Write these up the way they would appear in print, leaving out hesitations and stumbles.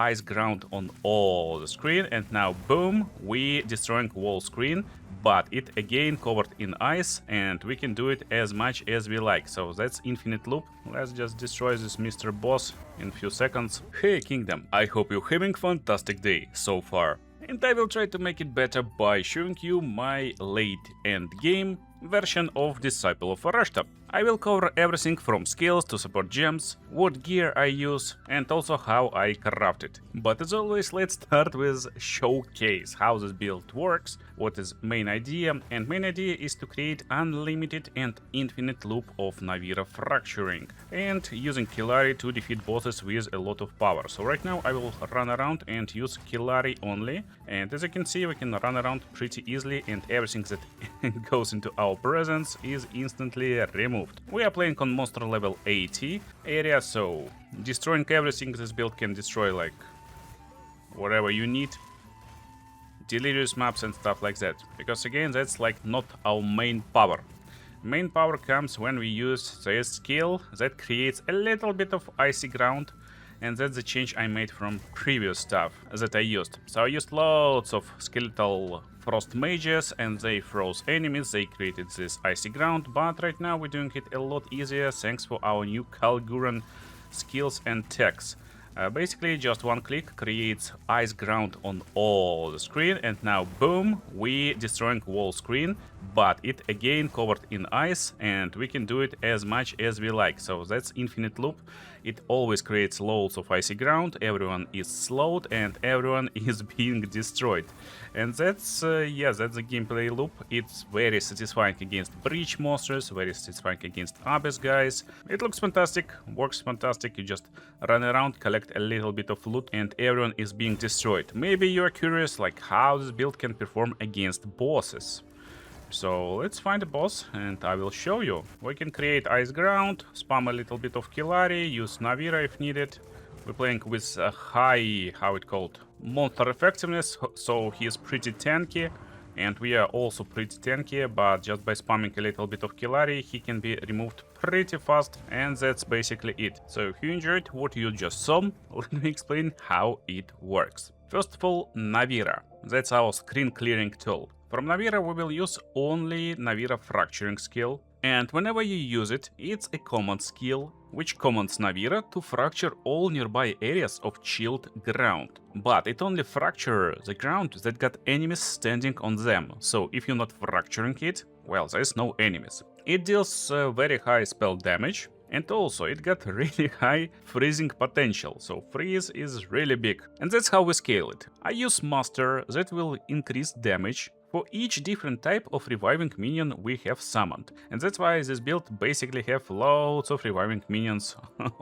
ice ground on all the screen, and now boom, we destroying whole screen, but it again covered in ice, and we can do it as much as we like. So that's infinite loop. Let's just destroy this Mr. Boss in a few seconds. Hey Kingdom, I hope you're having fantastic day so far. And I will try to make it better by showing you my late end game version of Disciple of Varashta. I will cover everything from skills to support gems, what gear I use, and also how I craft it. But as always, let's start with showcase how this build works, what is main idea, and main idea is to create unlimited and infinite loop of Navira fracturing, and using Kelari to defeat bosses with a lot of power. So right now I will run around and use Kelari only, and as you can see we can run around pretty easily, and everything that goes into our presence is instantly removed. We are playing on monster level 80 area, so destroying everything this build can destroy, like whatever you need, delirious maps and stuff like that, because again that's like not our main power. Main power comes when we use this skill that creates a little bit of icy ground, and that's the change I made from previous stuff that I used. So I used loads of skeletal frost mages, and they froze enemies, they created this icy ground, but right now we're doing it a lot easier thanks for our new Kalguran skills and techs. Basically just one click creates ice ground on all the screen, and now boom, we destroying whole screen, but it again covered in ice, and we can do it as much as we like. So that's infinite loop. It always creates loads of icy ground, everyone is slowed and everyone is being destroyed. And that's yeah, that's the gameplay loop. It's very satisfying against breach monsters, very satisfying against abyss guys. It looks fantastic, works fantastic. You just run around, collect a little bit of loot, and everyone is being destroyed. Maybe you're curious like how this build can perform against bosses. So let's find a boss and I will show you. We can create ice ground, spam a little bit of Kelari, use Navira if needed. We're playing with a high, how it called, monster effectiveness, so he is pretty tanky, and we are also pretty tanky, but just by spamming a little bit of Kelari he can be removed pretty fast, and that's basically it. So if you enjoyed what you just saw, let me explain how it works. First of all, Navira, that's our screen clearing tool. From Navira we will use only Navira fracturing skill, and whenever you use it, it's a command skill which commands Navira to fracture all nearby areas of chilled ground. But it only fractures the ground that got enemies standing on them, so if you're not fracturing it, well, there's no enemies. It deals very high spell damage, and also it got really high freezing potential, so freeze is really big. And that's how we scale it. I use master that will increase damage for each different type of reviving minion we have summoned. And that's why this build basically have loads of reviving minions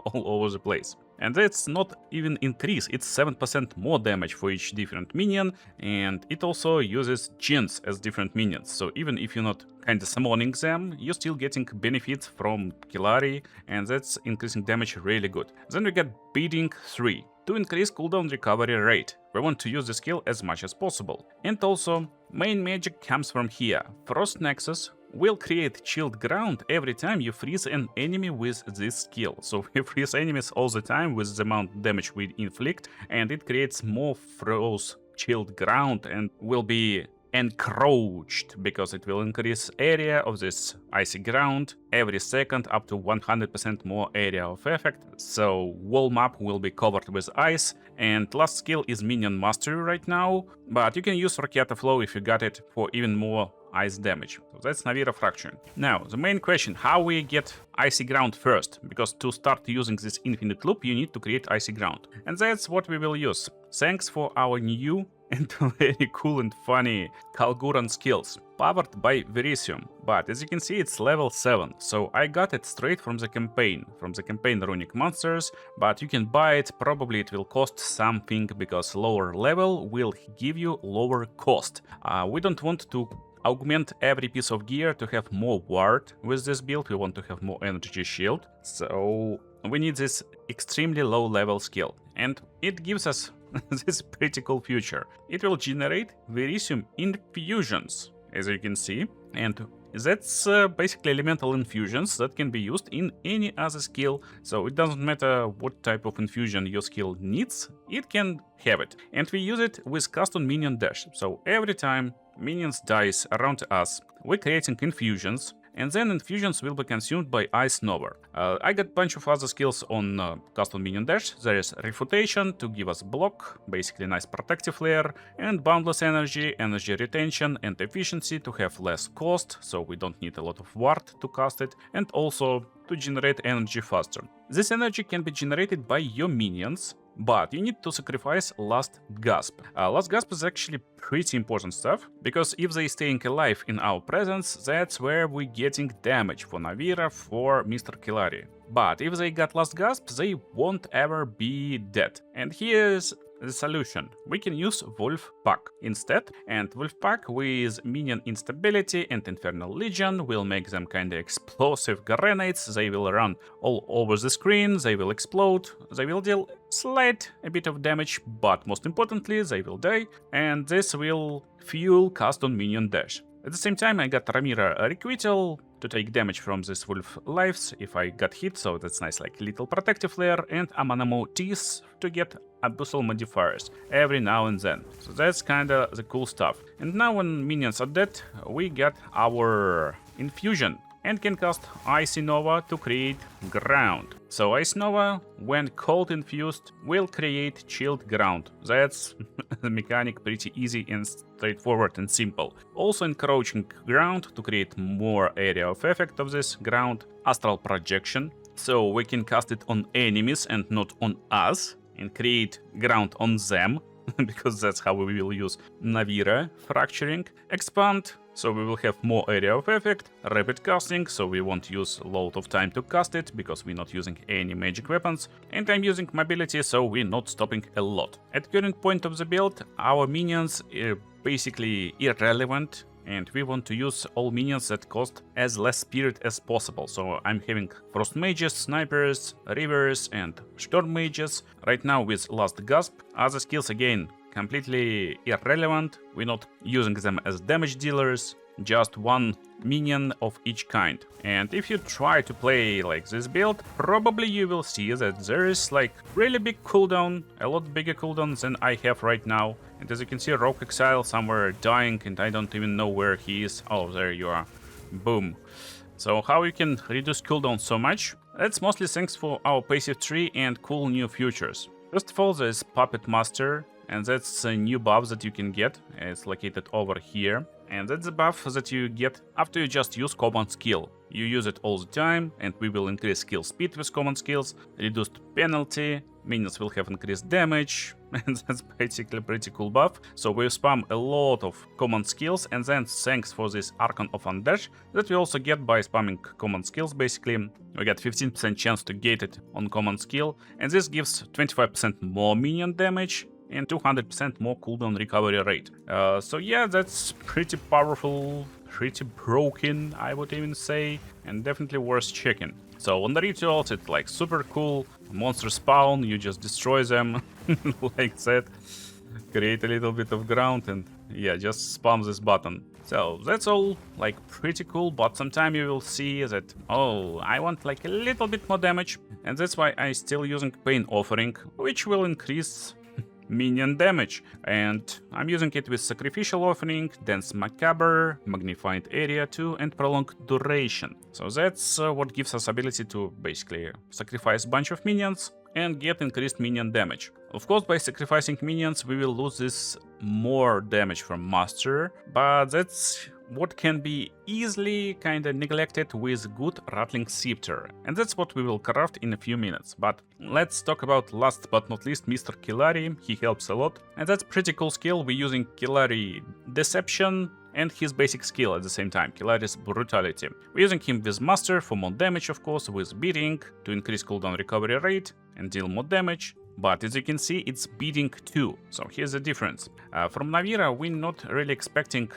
all over the place. And that's not even increase, it's 7% more damage for each different minion, and it also uses Djinns as different minions. So even if you're not kinda summoning them, you're still getting benefits from Kelari, and that's increasing damage really good. Then we get Beating 3. To increase cooldown recovery rate, we want to use the skill as much as possible. And also, main magic comes from here. Frost Nexus will create chilled ground every time you freeze an enemy with this skill. So we freeze enemies all the time with the amount of damage we inflict, and it creates more froze chilled ground and will be encroached, because it will increase area of this icy ground every second up to 100% more area of effect, so whole map will be covered with ice. And last skill is minion mastery right now, but you can use Raketa Flow if you got it for even more ice damage. So that's Navira fracturing. Now the main question, how we get icy ground first, because to start using this infinite loop you need to create icy ground, and that's what we will use. Thanks for our new and very cool and funny Kalguran skills, powered by Verisium, but as you can see it's level 7, so I got it straight from the campaign runic monsters, but you can buy it, probably it will cost something, because lower level will give you lower cost. We don't want to augment every piece of gear to have more ward with this build, we want to have more energy shield, so we need this extremely low level skill, and it gives us this pretty cool feature. It will generate Verisium infusions, as you can see, and That's basically elemental infusions that can be used in any other skill, so it doesn't matter what type of infusion your skill needs, it can have it. And we use it with custom minion dash, so every time minions dies around us, we're creating infusions, and then infusions will be consumed by Ice Nova. I got a bunch of other skills on custom minion dash. There is refutation to give us block, basically nice protective layer, and boundless energy, energy retention, and efficiency to have less cost, so we don't need a lot of ward to cast it, and also to generate energy faster. This energy can be generated by your minions, but you need to sacrifice Last Gasp. Last Gasp is actually pretty important stuff, because if they staying alive in our presence, that's where we're getting damage for Navira, for Mr. Kelari. But if they got Last Gasp, they won't ever be dead. And here's the solution. We can use Wolf Pack instead, and Wolf Pack with minion instability and Infernal Legion will make them kinda explosive grenades. They will run all over the screen, they will explode, they will deal a bit of damage, but most importantly they will die, and this will fuel custom minion dash. At the same time, I got Ramira Requital to take damage from this wolf lives if I got hit, so that's nice, like little protective layer, and Amanamo Teeth to get abyssal modifiers every now and then. So that's kinda the cool stuff. And now when minions are dead, we get our infusion and can cast Icy Nova to create ground. So Ice Nova, when cold infused, will create chilled ground. That's the mechanic, pretty easy and straightforward and simple. Also encroaching ground to create more area of effect of this ground. Astral projection, so we can cast it on enemies and not on us, and create ground on them, because that's how we will use Navira fracturing. Expand, so we will have more area of effect. Rapid casting, so we won't use a lot of time to cast it, because we're not using any magic weapons. And I'm using mobility, so we're not stopping a lot. At current point of the build, our minions are basically irrelevant, and we want to use all minions that cost as less spirit as possible. So I'm having frost mages, snipers, rivers, and storm mages. Right now with Last Gasp. Other skills again completely irrelevant. We're not using them as damage dealers. Just one minion of each kind. And if you try to play like this build, probably you will see that there is like really big cooldown, a lot bigger cooldown than I have right now. And as you can see, Rogue Exile somewhere dying, and I don't even know where he is. Oh, there you are. Boom. So how you can reduce cooldown so much? That's mostly thanks for our passive tree and cool new features. First of all, there's Puppet Master, and that's a new buff that you can get. It's located over here. And that's the buff that you get after you just use common skill. You use it all the time, and we will increase skill speed with common skills, reduced penalty, minions will have increased damage, and that's basically a pretty cool buff. So we spam a lot of common skills, and then thanks for this Archon of Undash that we also get by spamming common skills. Basically, we get 15% chance to get it on common skill, and this gives 25% more minion damage and 200% more cooldown recovery rate. So yeah, that's pretty powerful, pretty broken, I would even say, and definitely worth checking. So on the rituals, it's like super cool. Monsters spawn, you just destroy them like that. Create a little bit of ground and yeah, just spam this button. So that's all like pretty cool, but sometime you will see that, oh, I want like a little bit more damage, and that's why I'm still using Pain Offering, which will increase minion damage, and I'm using it with Sacrificial Offering, Dance Macabre, Magnified Area 2, and Prolonged Duration. So that's what gives us ability to basically sacrifice a bunch of minions and get increased minion damage. Of course, by sacrificing minions, we will lose this more damage from Master, but that's what can be easily kinda neglected with good Rattling Scepter, and that's what we will craft in a few minutes. But let's talk about last but not least Mr. Kelari. He helps a lot, and that's pretty cool skill. We're using Kelari Deception and his basic skill at the same time, Kelari's Brutality. We're using him with Master for more damage, of course, with Beating to increase cooldown recovery rate and deal more damage. But as you can see, it's beating too, so here's the difference. From Navira, we're not really expecting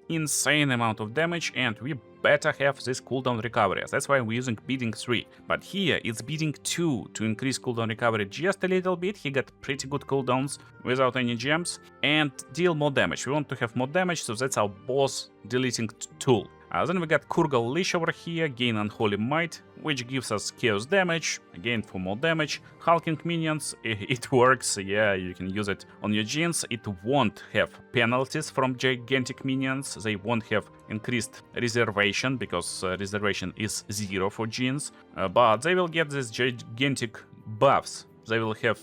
insane amount of damage, and we better have this cooldown recovery. That's why we're using beating 3. But here it's beating 2 to increase cooldown recovery just a little bit. He got pretty good cooldowns without any gems and deal more damage. We want to have more damage, so that's our boss deleting tool. Then we got Kurgal Leash over here, gain Unholy Might, which gives us chaos damage, again for more damage. Hulking minions, it works, yeah, you can use it on your Djinns. It won't have penalties from gigantic minions, they won't have increased reservation, because reservation is 0 for Djinns, but they will get these gigantic buffs. They will have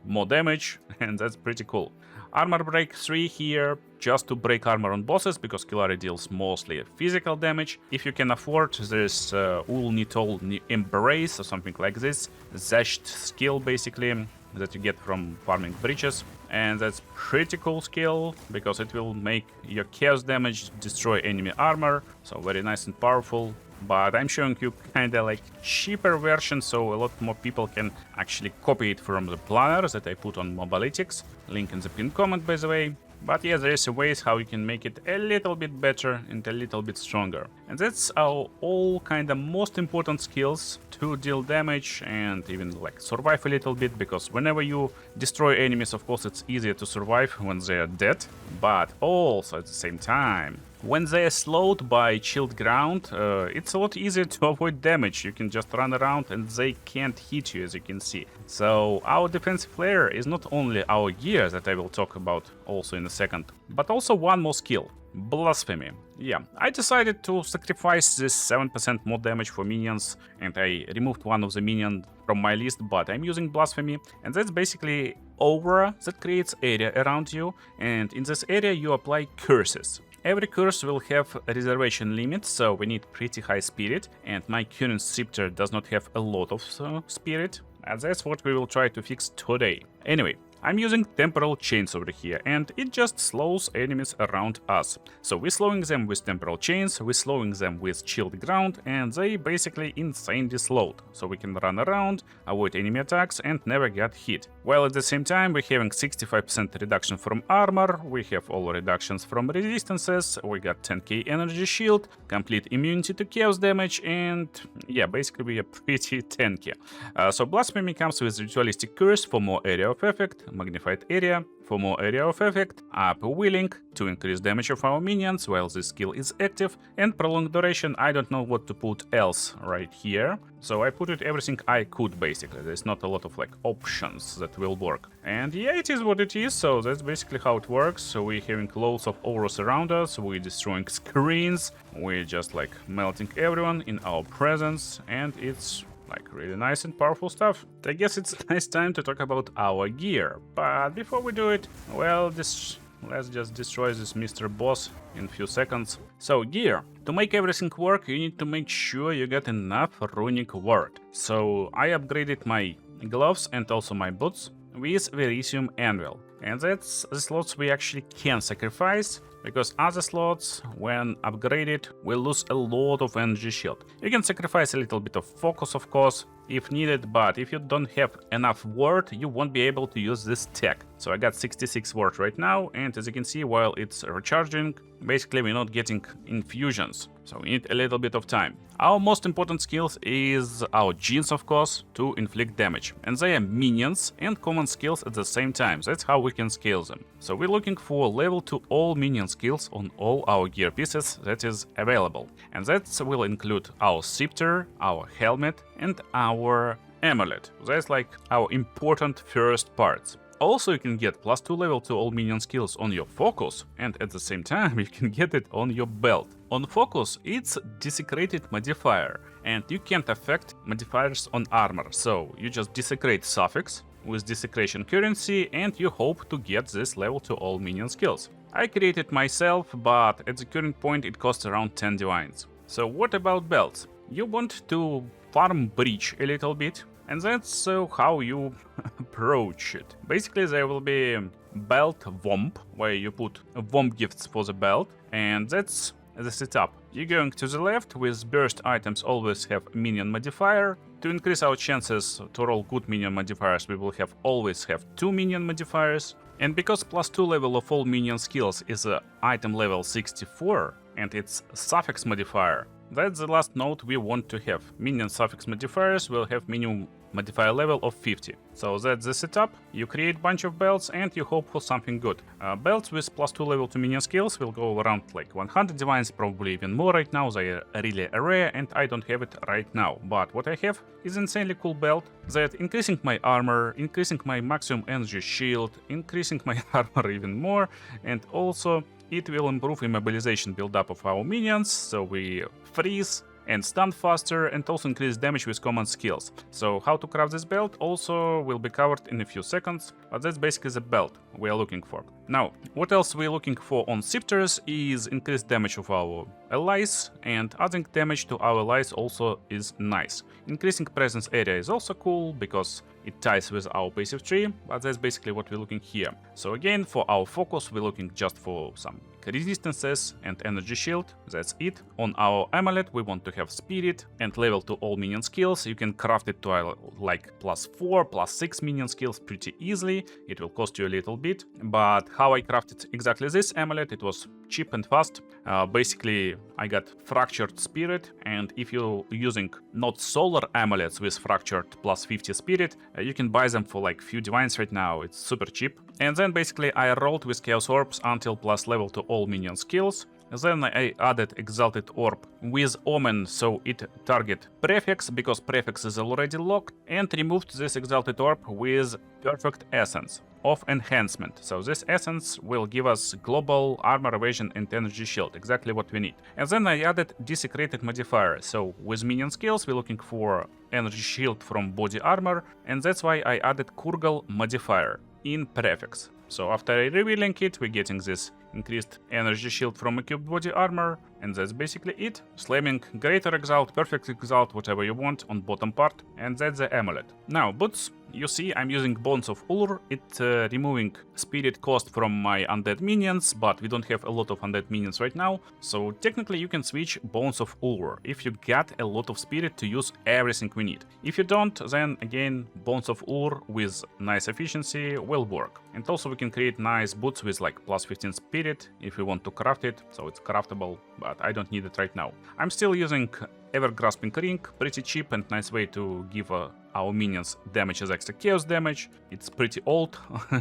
more damage, and that's pretty cool. Armor break 3 here, just to break armor on bosses, because Kelari deals mostly physical damage. If you can afford, there's Ulnitol Embrace or something like this. Zashed skill basically, that you get from farming breaches. And that's pretty cool skill, because it will make your chaos damage destroy enemy armor. So very nice and powerful. But I'm showing you kinda like cheaper version, so a lot more people can actually copy it from the planners that I put on Mobalytics. Link in the pinned comment, by the way. But yeah, there is ways how you can make it a little bit better and a little bit stronger. And that's our all kinda most important skills to deal damage and even like survive a little bit, because whenever you destroy enemies, of course it's easier to survive when they are dead, but also at the same time, when they are slowed by chilled ground, it's a lot easier to avoid damage. You can just run around and they can't hit you, as you can see. So our defensive layer is not only our gear that I will talk about also in a second, but also one more skill. Blasphemy. Yeah, I decided to sacrifice this 7% more damage for minions, and I removed one of the minions from my list, but I'm using Blasphemy, and that's basically aura that creates area around you, and in this area you apply curses. Every curse will have a reservation limit, so we need pretty high spirit, and my current SCEPTER does not have a lot of spirit, and that's what we will try to fix today. Anyway, I'm using temporal chains over here, and it just slows enemies around us. So we're slowing them with temporal chains, we're slowing them with chilled ground, and they basically insanely slowed. So we can run around, avoid enemy attacks, and never get hit. While at the same time we're having 65% reduction from armor, we have all reductions from resistances, we got 10k energy shield, complete immunity to chaos damage, and yeah, basically we are pretty tanky. So Blasphemy comes with ritualistic curse for more area of effect, magnified area for more area of effect, up willing to increase damage of our minions while this skill is active, and prolonged duration. I don't know what to put else right here, so I put it everything I could basically. There's not a lot of like options that will work. And yeah, it is what it is, so that's basically how it works. So we're having loads of auras around us, we're destroying screens, we're just like melting everyone in our presence, and it's like really nice and powerful stuff. I guess it's a nice time to talk about our gear, but before we do it, well, let's just destroy this Mr. Boss in a few seconds. So gear. To make everything work, you need to make sure you get enough runic word. So I upgraded my gloves and also my boots with Verisium Anvil. And that's the slots we actually can sacrifice, because other slots, when upgraded, will lose a lot of energy shield. You can sacrifice a little bit of focus, of course, if needed, but if you don't have enough word, you won't be able to use this tech. So I got 66 word right now, and as you can see, while it's recharging, basically we're not getting infusions, so we need a little bit of time. Our most important skills is our Djinns, of course, to inflict damage, and they are minions and common skills at the same time. That's how we can scale them. So we're looking for level 2 all minion skills on all our gear pieces that is available, and that will include our SCEPTER, our helmet, and our amulet. That's like our important first parts. Also, you can get +2 level to all minion skills on your focus, and at the same time you can get it on your belt. On focus, it's desecrated modifier, and you can't affect modifiers on armor, so you just desecrate suffix with desecration currency, and you hope to get this level to all minion skills. I created myself, but at the current point it costs around 10 divines. So what about belts? You want to farm breach a little bit, and that's how you approach it. Basically, there will be belt womp, where you put womp gifts for the belt, and that's the setup. You're going to the left, with burst items always have minion modifier. To increase our chances to roll good minion modifiers, we will always have 2 minion modifiers. And because +2 level of all minion skills is item level 64, and it's suffix modifier, that's the last note we want to have. Minion suffix modifiers will have minimum modifier level of 50. So that's the setup. You create bunch of belts and you hope for something good. Belts with +2 level to minion skills will go around like 100 divines, probably even more right now. They are really rare and I don't have it right now. But what I have is insanely cool belt that increasing my armor, increasing my maximum energy shield, increasing my armor even more, and also it will improve immobilization build-up of our minions, so we freeze and stun faster, and also increase damage with common skills. So how to craft this belt also will be covered in a few seconds, but that's basically the belt we are looking for. Now, what else we're looking for on SCEPTERs is increased damage of our allies, and adding damage to our allies also is nice. Increasing presence area is also cool, because it ties with our passive tree, but that's basically what we're looking here. So again, for our focus, we're looking just for some resistances and energy shield, that's it. On our amulet, we want to have spirit and level to all minion skills. You can craft it to like +4, +6 minion skills pretty easily. It will cost you a little bit, but how I crafted exactly this amulet, it was cheap and fast. Basically, I got fractured spirit, and if you're using not solar amulets with fractured +50 spirit, you can buy them for like few divines right now. It's super cheap. And then basically I rolled with chaos orbs until plus level to all minion skills. Then I added exalted orb with omen, so it target prefix, because prefix is already locked, and removed this exalted orb with perfect essence of enhancement. So this essence will give us global armor evasion and energy shield, exactly what we need. And then I added desecrated modifier. So with minion skills we're looking for energy shield from body armor, and that's why I added Kurgal modifier in prefix. So after revealing it, we're getting this increased energy shield from equipped body armor, and that's basically it. Slamming greater exalt, perfect exalt, whatever you want on bottom part, and that's the amulet. Now boots, you see I'm using Bones of Ulur. It's removing spirit cost from my undead minions, but we don't have a lot of undead minions right now, so technically you can switch Bones of Ulur if you got a lot of spirit to use everything we need. If you don't, then again Bones of Ulur with nice efficiency will work. And also we can create nice boots with like +15 spirit if we want to craft it, so it's craftable, but I don't need it right now. I'm still using Ever-Grasping Ring, pretty cheap and nice way to give our minions damage as extra chaos damage. It's pretty old,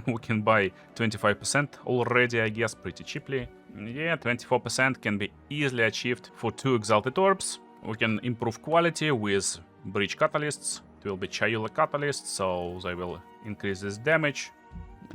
we can buy 25% already, I guess, pretty cheaply. Yeah, 24% can be easily achieved for 2 exalted orbs. We can improve quality with breach catalysts. It will be Chayula catalysts, so they will increase this damage.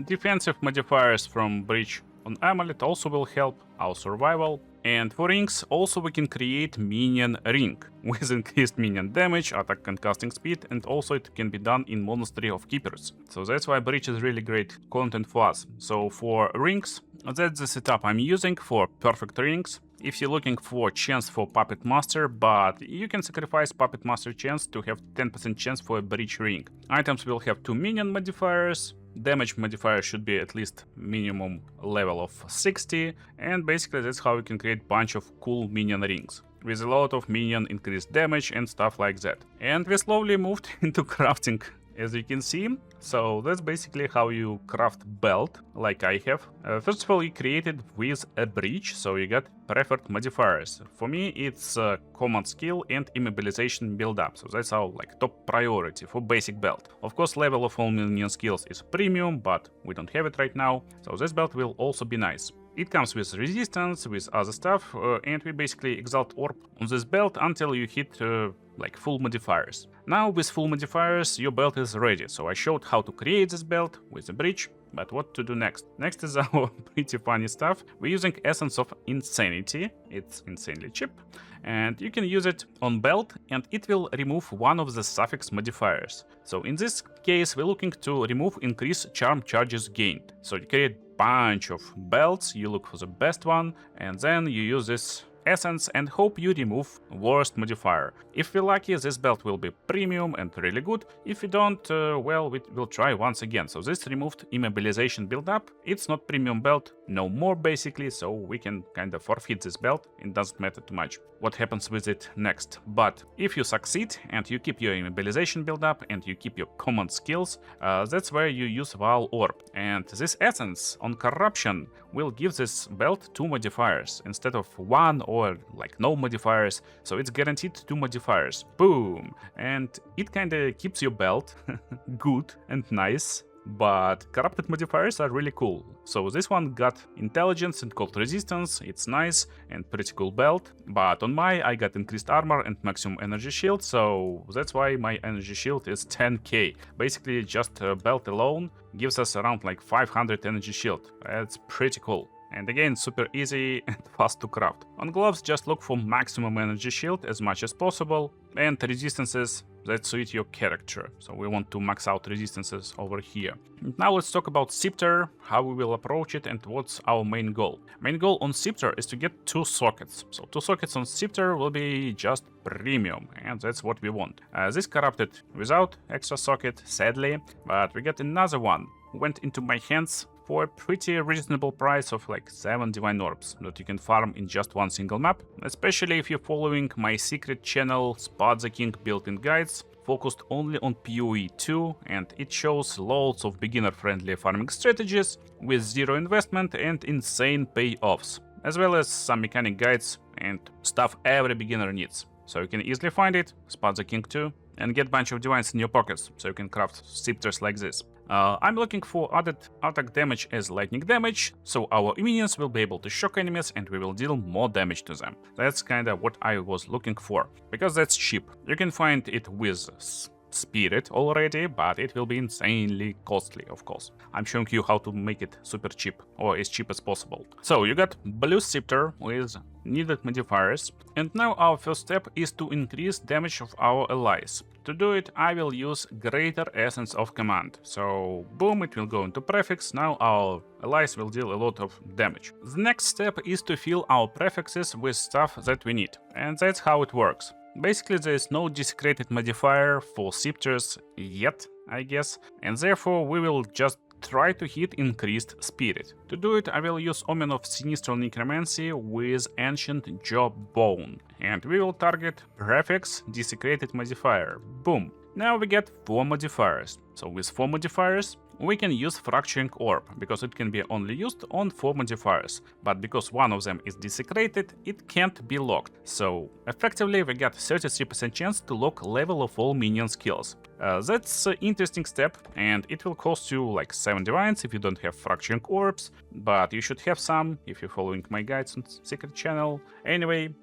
Defensive modifiers from breach on amulet also will help our survival. And for rings, also we can create minion ring with increased minion damage, attack and casting speed, and also it can be done in Monastery of Keepers. So that's why breach is really great content for us. So for rings, that's the setup I'm using for perfect rings. If you're looking for chance for Puppet Master, but you can sacrifice Puppet Master chance to have 10% chance for a breach ring. Items will have 2 minion modifiers. Damage modifier should be at least minimum level of 60, and basically that's how you can create bunch of cool minion rings with a lot of minion increased damage and stuff like that. And we slowly moved into crafting, as you can see. So that's basically how you craft belt, like I have. First of all, you create it with a breach, so you got preferred modifiers. For me, it's command skill and immobilization build up, so that's our like top priority for basic belt. Of course, level of all minion skills is premium, but we don't have it right now, so this belt will also be nice. It comes with resistance, with other stuff, and we basically exalt orb on this belt until you hit like full modifiers. Now with full modifiers your belt is ready, so I showed how to create this belt with a breach, but what to do next? Next is our pretty funny stuff. We're using Essence of Insanity, it's insanely cheap, and you can use it on belt and it will remove one of the suffix modifiers. So in this case we're looking to remove increase charm charges gained. So you create bunch of belts, you look for the best one, and then you use this essence and hope you remove worst modifier. If we're lucky, this belt will be premium and really good. If we don't, well, we'll try once again. So this removed immobilization build up. It's not premium belt no more basically, so we can kind of forfeit this belt. It doesn't matter too much what happens with it next. But if you succeed and you keep your immobilization build up and you keep your command skills, that's where you use Val Orb. And this essence on corruption will give this belt 2 modifiers instead of 1 or like no modifiers, so it's guaranteed 2 modifiers. Boom! And it kinda keeps your belt good and nice, but corrupted modifiers are really cool. So this one got intelligence and cold resistance, it's nice and pretty cool belt, but on my I got increased armor and maximum energy shield, so that's why my energy shield is 10k. Basically just a belt alone gives us around like 500 energy shield. That's pretty cool. And again, super easy and fast to craft. On gloves, just look for maximum energy shield as much as possible, and resistances that suit your character. So we want to max out resistances over here. And now let's talk about SCEPTER, how we will approach it, and what's our main goal. Main goal on SCEPTER is to get 2 sockets. So 2 sockets on SCEPTER will be just premium, and that's what we want. This corrupted without extra socket, sadly, but we get another one. Went into my hands for a pretty reasonable price of like 7 divine orbs that you can farm in just one single map, especially if you're following my secret channel Spot the King built-in guides focused only on PoE 2, and it shows loads of beginner-friendly farming strategies with 0 investment and insane payoffs, as well as some mechanic guides and stuff every beginner needs. So you can easily find it, Spot the King 2, and get a bunch of divines in your pockets, so you can craft SCEPTERs like this. I'm looking for added attack damage as lightning damage, so our minions will be able to shock enemies and we will deal more damage to them. That's kinda what I was looking for, because that's cheap. You can find it with Spirit already, but it will be insanely costly, of course. I'm showing you how to make it super cheap, or as cheap as possible. So you got blue SCEPTER with needed modifiers, and now our first step is to increase damage of our allies. To do it, I will use Greater Essence of Command. So boom, it will go into prefix. Now our allies will deal a lot of damage. The next step is to fill our prefixes with stuff that we need, and that's how it works. Basically, there is no desecrated modifier for SCEPTERs yet, I guess, and therefore we will just try to hit increased spirit. To do it, I will use Omen of Sinistral Necromancy with Ancient Jawbone, and we will target prefix desecrated modifier. Boom! Now we get 4 modifiers. So with 4 modifiers, we can use Fracturing Orb, because it can be only used on 4 modifiers, but because one of them is desecrated, it can't be locked. So effectively we got 33% chance to lock level of all minion skills. That's an interesting step, and it will cost you like 7 divines if you don't have Fracturing Orbs, but you should have some if you're following my guides on secret channel. Anyway,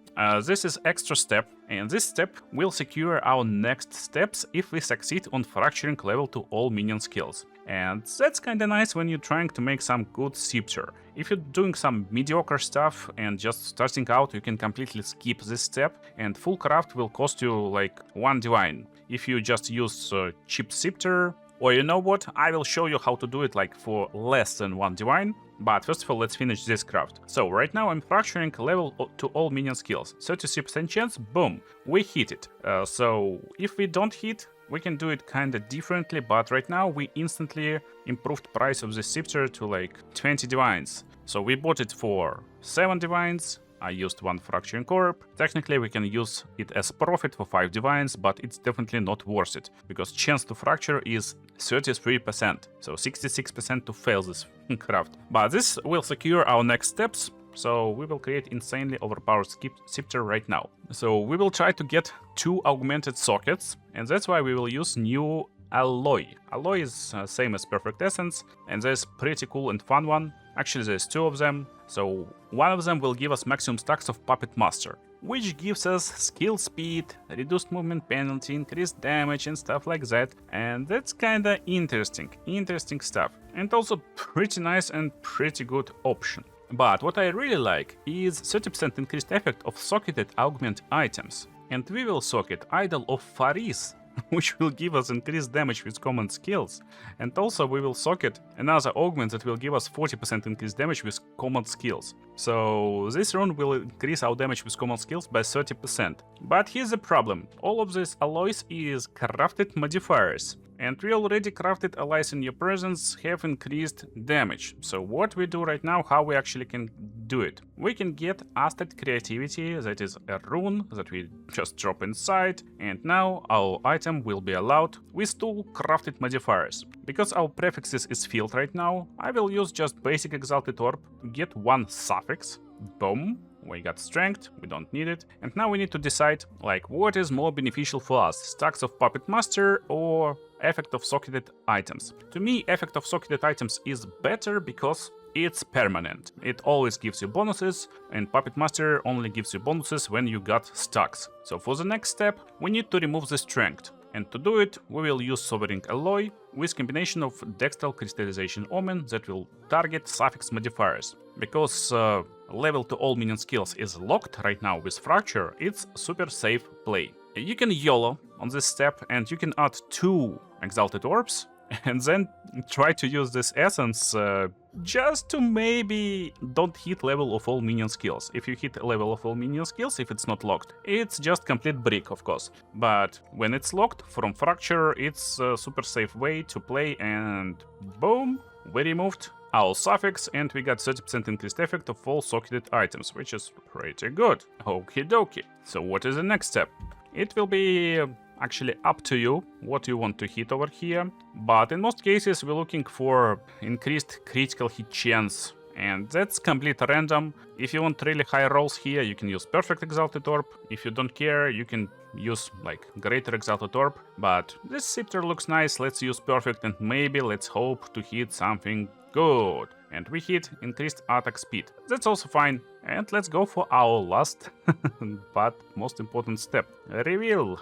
this is extra step, and this step will secure our next steps if we succeed on fracturing level to all minion skills. And that's kinda nice when you're trying to make some good SCEPTER. If you're doing some mediocre stuff and just starting out, you can completely skip this step, and full craft will cost you like 1 divine. If you just use cheap SCEPTER, or you know what, I will show you how to do it like for less than 1 divine. But first of all, let's finish this craft. So right now I'm fracturing level to all minion skills. 33% chance, boom, we hit it. So if we don't hit, we can do it kinda differently, but right now we instantly improved price of the SCEPTER to like 20 divines. So we bought it for 7 divines. I used 1 Fracturing Orb. Technically we can use it as profit for 5 divines, but it's definitely not worth it, because chance to fracture is 33%, so 66% to fail this craft. But this will secure our next steps, so we will create insanely overpowered SCEPTER right now. So we will try to get 2 augmented sockets, and that's why we will use new Alloy. Alloy is same as Perfect Essence, and there's pretty cool and fun one. Actually, there's 2 of them. So one of them will give us maximum stacks of Puppet Master, which gives us skill speed, reduced movement penalty, increased damage and stuff like that. And that's kinda interesting stuff. And also pretty nice and pretty good option. But what I really like is 30% increased effect of socketed augment items. And we will socket Idol of Faris, which will give us increased damage with common skills. And also we will socket another augment that will give us 40% increased damage with common skills. So this rune will increase our damage with common skills by 30%. But here's the problem. All of these alloys is crafted modifiers. And we already crafted allies in your presence have increased damage. So what we do right now, how we actually can do it? We can get Aztec Creativity, that is a rune that we just drop inside, and now our item will be allowed with two crafted modifiers. Because our prefixes is filled right now, I will use just basic Exalted Orb to get one suffix. Boom. We got strength, we don't need it. And now we need to decide, like, what is more beneficial for us, stacks of Puppet Master or effect of socketed items. To me, effect of socketed items is better because it's permanent. It always gives you bonuses, and Puppet Master only gives you bonuses when you got stacks. So for the next step, we need to remove the strength. And to do it, we will use Sovereign Alloy with combination of Dextral Crystallization Omen that will target suffix modifiers. Because level to all minion skills is locked right now with Fracture, it's super safe play. You can YOLO on this step and you can add 2 Exalted Orbs and then try to use this essence just to maybe don't hit level of all minion skills. If you hit level of all minion skills, if it's not locked, it's just complete brick, of course. But when it's locked from Fracture, it's a super safe way to play, and boom, we removed our suffix and we got 30% increased effect of all socketed items, which is pretty good. Okie dokie. So what is the next step? It will be actually up to you what you want to hit over here, but in most cases we're looking for increased critical hit chance, and that's complete random. If you want really high rolls here, you can use Perfect Exalted Orb. If you don't care, you can use like Greater Exalted Orb, but this Scepter looks nice, let's use Perfect and maybe let's hope to hit something good. And we hit increased attack speed. That's also fine. And let's go for our last but most important step. Reveal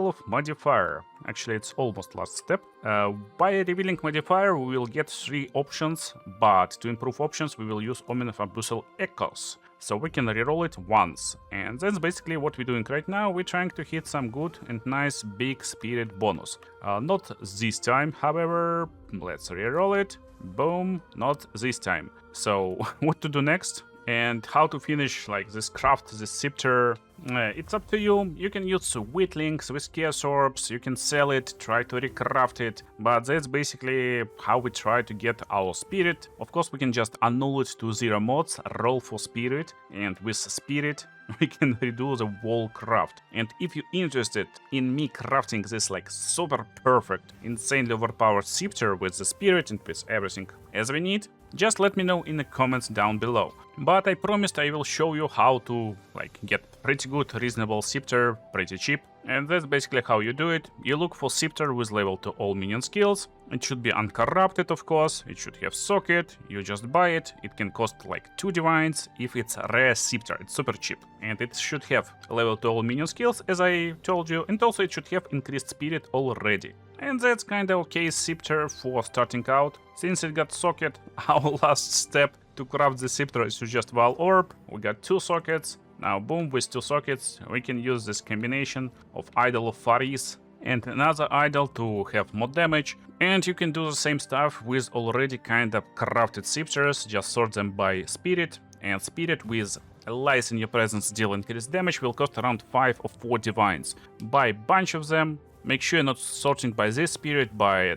of modifier. Actually, it's almost last step. By revealing modifier, we will get 3 options, but to improve options, we will use Omen of Abyssal Echoes. So we can reroll it once. And that's basically what we're doing right now. We're trying to hit some good and nice big spirit bonus. Not this time, however. Let's reroll it. Boom, not this time. So what to do next and how to finish like this craft, this scepter, it's up to you. You can use Wheatlings with Chaos Orbs, you can sell it, try to recraft it, but that's basically how we try to get our spirit. Of course, we can just annul it to 0 mods, roll for spirit, and with spirit we can redo the whole craft. And if you're interested in me crafting this like super perfect, insanely overpowered scepter with the spirit and with everything as we need, just let me know in the comments down below. But I promised I will show you how to like get pretty good reasonable scepter pretty cheap. And that's basically how you do it. You look for scepter with level to all minion skills. It should be uncorrupted, of course. It should have socket. You just buy it. It can cost like 2 divines. If it's a rare scepter, it's super cheap. And it should have level to all minion skills, as I told you. And also it should have increased spirit already. And that's kinda okay scepter for starting out. Since it got socket, our last step to craft the scepter is to just Val Orb. We got 2 sockets. Now boom, with 2 sockets we can use this combination of Idol of Faris and another idol to have more damage. And you can do the same stuff with already kind of crafted scepters, just sort them by spirit, and spirit with allies in your presence deal increased damage will cost around 5 or 4 divines. Buy a bunch of them. Make sure you're not sorting by this spirit, by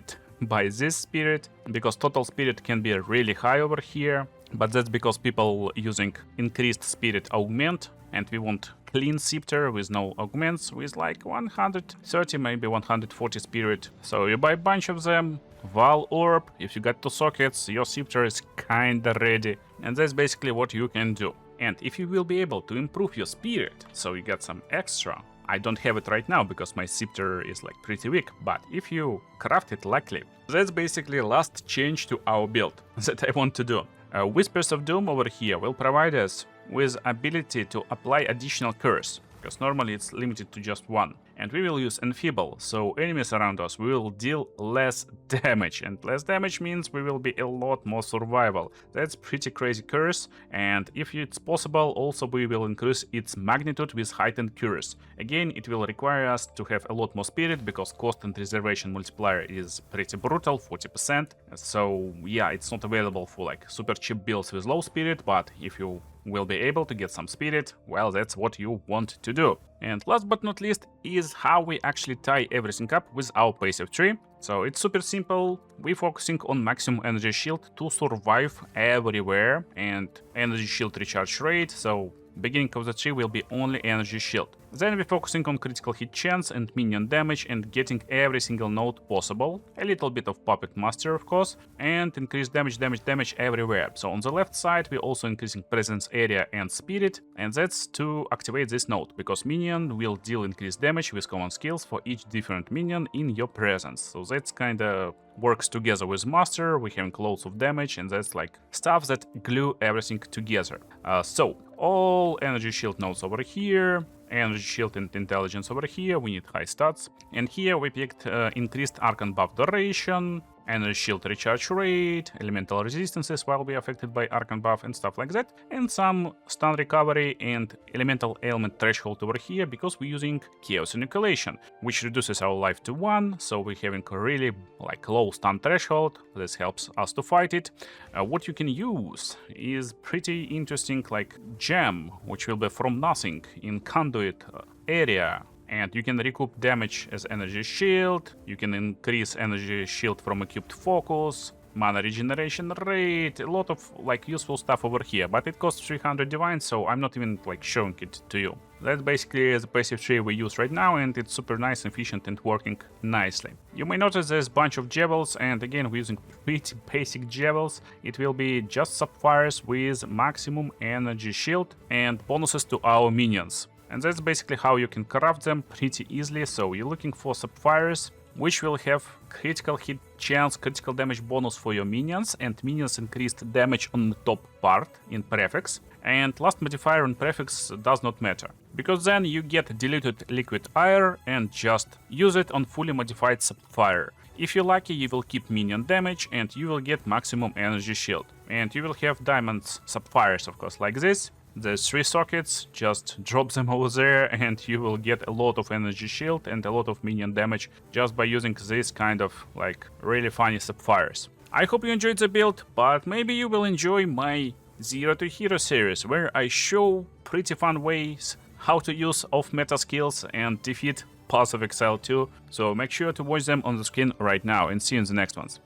this spirit, because total spirit can be really high over here. But that's because people using increased spirit augment, and we want clean scepter with no augments, with like 130, maybe 140 spirit. So you buy a bunch of them, Val Orb, if you got 2 sockets, your scepter is kinda ready. And that's basically what you can do. And if you will be able to improve your spirit, so you get some extra. I don't have it right now because my scepter is like pretty weak, but if you craft it luckily, that's basically last change to our build that I want to do. Whispers of Doom over here will provide us with ability to apply additional curse, because normally it's limited to just 1. And we will use Enfeeble, so enemies around us will deal less damage, and less damage means we will be a lot more survival. That's pretty crazy curse, and if it's possible, also we will increase its magnitude with heightened curse. Again, it will require us to have a lot more spirit, because cost and reservation multiplier is pretty brutal, 40%. So yeah, it's not available for like super cheap builds with low spirit, but if you will be able to get some spirit, well, that's what you want to do. And last but not least is how we actually tie everything up with our passive tree. So it's super simple. We're focusing on maximum energy shield to survive everywhere and energy shield recharge rate. So beginning of the tree will be only energy shield. Then we're focusing on critical hit chance and minion damage and getting every single node possible. A little bit of Puppet Master, of course, and increase damage everywhere. So on the left side, we're also increasing presence area and spirit, and that's to activate this node, because minion will deal increased damage with common skills for each different minion in your presence. So that's kinda works together with Master. We're having loads of damage, and that's like stuff that glue everything together. So all energy shield nodes over here, energy shield and intelligence over here, we need high stats. And here we picked increased Arcane buff duration, energy shield recharge rate, elemental resistances while we are affected by Arcane buff and stuff like that, and some stun recovery and elemental ailment threshold over here, because we're using Chaos Inoculation, which reduces our life to 1, so we're having a really like low stun threshold. This helps us to fight it. What you can use is pretty interesting like gem, which will be from nothing in conduit area. And you can recoup damage as energy shield, you can increase energy shield from equipped focus, mana regeneration rate, a lot of like useful stuff over here, but it costs 300 divine, so I'm not even like showing it to you. That basically the passive tree we use right now, and it's super nice, efficient, and working nicely. You may notice there's a bunch of jewels, and again we're using pretty basic jewels. It will be just sapphires with maximum energy shield and bonuses to our minions. And that's basically how you can craft them pretty easily. So you're looking for sapphires, which will have critical hit chance, critical damage bonus for your minions, and minions increased damage on the top part in prefix. And last modifier on prefix does not matter, because then you get diluted liquid ire and just use it on fully modified sapphire. If you're lucky, you will keep minion damage and you will get maximum energy shield. And you will have diamonds sapphires, of course, like this. There's 3 sockets, just drop them over there and you will get a lot of energy shield and a lot of minion damage just by using this kind of like really funny sapphires. I hope you enjoyed the build, but maybe you will enjoy my Zero to Hero series, where I show pretty fun ways how to use off-meta skills and defeat Pulse of Exile too, so make sure to watch them on the screen right now, and see you in the next ones.